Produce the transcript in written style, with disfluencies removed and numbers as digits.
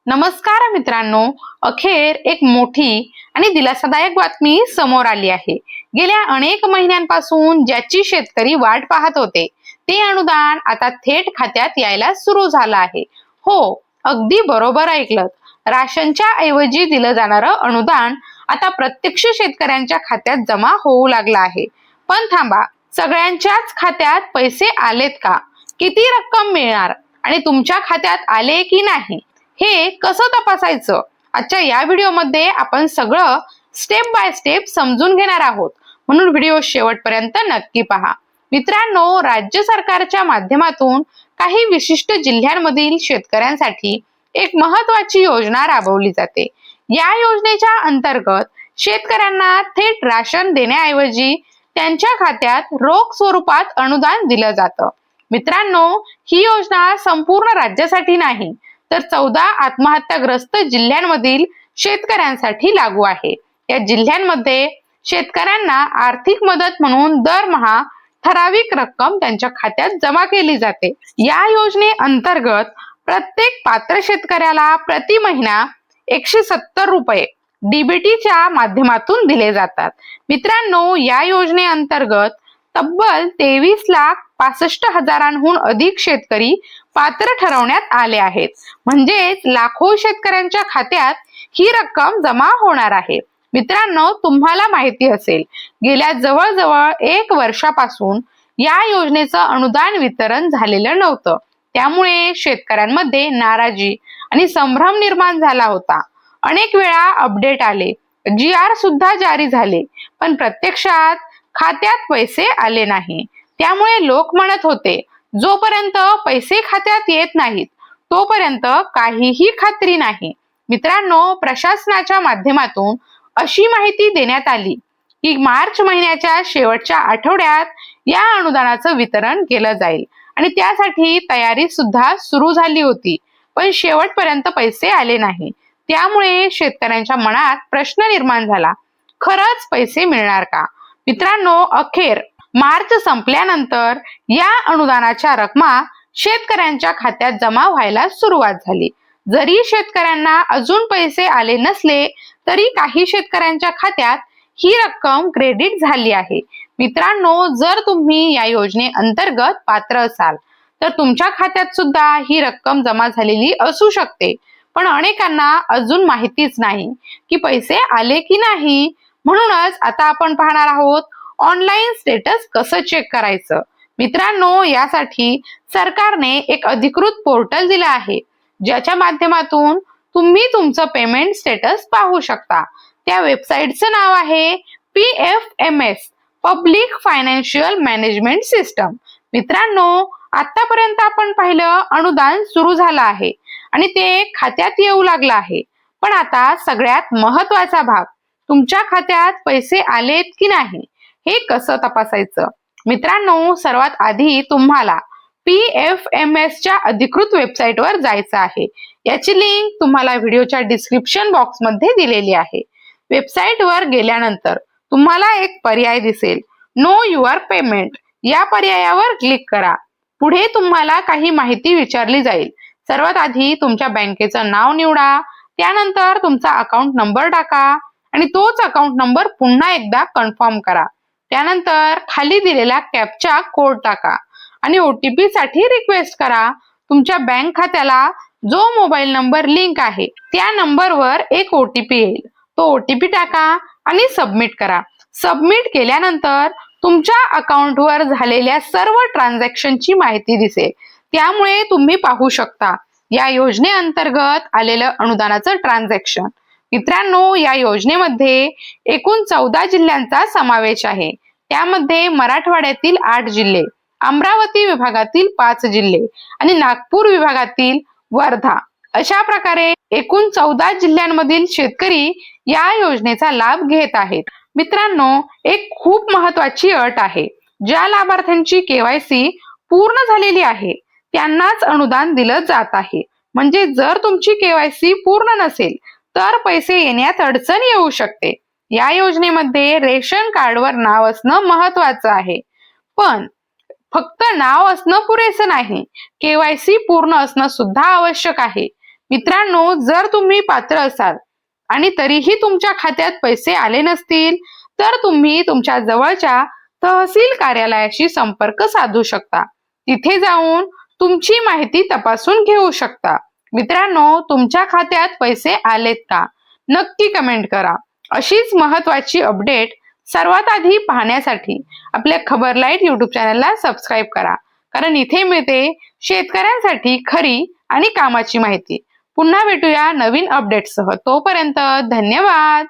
नमस्कार मित्रांनो, अखेर एक मोठी आणि दिलासादायक बातमी समोर आली आहे। गेल्या अनेक महिन्यांपासून ज्याची शेतकरी वाट पाहत होते ते अनुदान आता थेट खात्यात यायला सुरू झालं आहे। हो, अगदी बरोबर ऐकलं, राशनच्या ऐवजी दिलं जाणारं अनुदान आता प्रत्यक्ष शेतकऱ्यांच्या खात्यात जमा होऊ लागलं आहे। पण थांबा, सगळ्यांच्याच खात्यात पैसे आलेत का? किती रक्कम मिळणार आणि तुमच्या खात्यात आले की नाही हे कसं तपासायचं? आजच्या या व्हिडिओमध्ये आपण सगळं स्टेप बाय स्टेप समजून घेणार आहोत, म्हणून व्हिडिओ शेवटपर्यंत नक्की पहा। मित्रांनो, राज्य सरकारच्या माध्यमातून काही विशिष्ट जिल्ह्यांमधील शेतकऱ्यांसाठी एक महत्त्वाची योजना राबवली जाते। या योजनेच्या अंतर्गत शेतकऱ्यांना थेट राशन देण्याऐवजी त्यांच्या खात्यात रोख स्वरूपात अनुदान दिलं जातं। मित्रांनो, ही योजना संपूर्ण राज्यासाठी नाही तर 14 आत्महत्याग्रस्त जिल्ह्यांमधील शेतकऱ्यांसाठी लागू आहे। या जिल्ह्यांमध्ये शेतकऱ्यांना आर्थिक मदत म्हणून दरमहा ठराविक रक्कम त्यांच्या खात्यात जमा केली जाते। या योजनेअंतर्गत प्रत्येक पात्र शेतकऱ्याला प्रति महिना 170 रुपये डीबीटीच्या माध्यमातून दिले जातात। मित्रांनो, या योजनेअंतर्गत तब्बल 23,65,000हून अधिक शेतकरी पात्र ठरवण्यात आले आहेत। म्हणजेच लाखो शेतकऱ्यांच्या खात्यात ही रक्कम जमा होणार आहे। मित्रांनो, तुम्हाला माहिती असेल, गेल्या जवळजवळ 1 वर्षापासून या योजनेचं अनुदान वितरण झालेलं नव्हतं। त्यामुळे शेतकऱ्यांमध्ये नाराजी आणि संभ्रम निर्माण झाला होता। अनेक वेळा अपडेट आले, GR सुद्धा जारी झाले, पण प्रत्यक्षात खात्यात पैसे आले नाही। त्यामुळे लोक म्हणत होते, जोपर्यंत पैसे खात्यात येत नाहीत तोपर्यंत काहीही खात्री नाही। मित्रांनो, प्रशासनाच्या माध्यमातून अशी माहिती देण्यात आली की मार्च महिन्याच्या शेवटच्या आठवड्यात या अनुदानाचं वितरण केलं जाईल आणि त्यासाठी तयारी सुद्धा सुरू झाली होती, पण शेवटपर्यंत पैसे आले नाही। त्यामुळे शेतकऱ्यांच्या मनात प्रश्न निर्माण झाला, खरंच पैसे मिळणार का? मित्रांनो, अखेर मार्च संपल्यानंतर या अनुदानाच्या रकमा शेतकऱ्यांच्या खात्यात जमा व्हायला सुरुवात झाली। जरी शेतकऱ्यांना अजून पैसे आले नसले तरी काही शेतकऱ्यांच्या खात्यात ही रक्कम क्रेडिट झाली आहे। मित्रांनो, जर तुम्ही या योजनेअंतर्गत पात्र असाल तर तुमच्या खात्यात सुद्धा ही रक्कम जमा झालेली असू शकते, पण अनेकांना अजून माहितीच नाही की पैसे आले की नाही। म्हणूनच आता आपण पाहणार आहोत ऑनलाईन स्टेटस कसं चेक करायचं। मित्रांनो, यासाठी सरकारने एक अधिकृत पोर्टल दिलं आहे, ज्याच्या माध्यमातून तुम्ही तुमचं पेमेंट स्टेटस पाहू शकता। त्या वेबसाईटचं नाव आहे PFMS public financial management system. मित्रांनो, आतापर्यंत आपण पाहिलं अनुदान सुरू झालं आहे आणि ते खात्यात येऊ लागलं आहे, पण आता सगळ्यात महत्त्वाचा भाग, तुमच्या खात्यात पैसे आलेत की नाही हे कसं तपासायचं? मित्रांनो, सर्वात आधी तुम्हाला PFMS च्या अधिकृत वेबसाईटवर जायचं आहे। याची लिंक तुम्हाला व्हिडिओच्या डिस्क्रिप्शन बॉक्स मध्ये दिलेली आहे। वेबसाईटवर गेल्यानंतर तुम्हाला एक पर्याय दिसेल, नो युअर पेमेंट। या पर्यायावर क्लिक करा। पुढे तुम्हाला काही माहिती विचारली जाईल। सर्वात आधी तुमच्या बँकेचं नाव निवडा, त्यानंतर तुमचा अकाउंट नंबर टाका आणि तोच अकाउंट नंबर पुन्हा एकदा कन्फर्म करा। त्यानंतर खाली दिलेला कॅप्चा कोड टाका आणि OTP साठी रिक्वेस्ट करा। तुमच्या बँक खात्याला जो मोबाईल नंबर लिंक आहे त्या नंबरवर एक OTP येईल, तो OTP टाका आणि सबमिट करा। सबमिट केल्यानंतर तुमच्या अकाउंटवर झालेल्या सर्व ट्रान्झॅक्शनची माहिती दिसेल। त्यामुळे तुम्ही पाहू शकता या योजनेअंतर्गत आलेलं अनुदानाचं ट्रान्झॅक्शन। मित्रांनो, या योजनेमध्ये एकूण 14 जिल्ह्यांचा समावेश आहे। त्यामध्ये मराठवाड्यातील 8 जिल्हे, अमरावती विभागातील 5 जिल्हे आणि नागपूर विभागातील वर्धा, अशा प्रकारे एकूण 14 जिल्ह्यांमधील शेतकरी या योजनेचा लाभ घेत आहेत। मित्रांनो, एक खूप महत्त्वाची अट आहे, ज्या लाभार्थ्यांची KYC पूर्ण झालेली आहे त्यांनाच अनुदान दिलं जात आहे। म्हणजे जर तुमची KYC पूर्ण नसेल तर पैसे येण्यात अडचण येऊ शकते। या योजनेमध्ये रेशन कार्डवर नाव असणं महत्त्वाचं आहे, पण फक्त नाव असणं पुरेसं नाही, KYC पूर्ण असणं सुद्धा आवश्यक आहे। मित्रांनो, जर तुम्ही पात्र असाल आणि तरीही तुमच्या खात्यात पैसे आले नसतील, तर तुम्ही तुमच्या जवळच्या तहसील कार्यालयाशी संपर्क साधू शकता. तिथे जाऊन तुमची माहिती तपासून घेऊ शकता. मित्रांनो, तुमच्या खात्यात पैसे आलेत का? नक्की कमेंट करा. अशीच महत्त्वाची अपडेट सर्वात आधी पाहण्यासाठी आपल्या खबर लाईट YouTube चॅनलला सबस्क्राईब करा. कारण इथे मिळते शेतकऱ्यांसाठी खरी आणि कामाची माहिती. पुन्हा भेटूया नवीन अपडेटसह. तोपर्यंत धन्यवाद.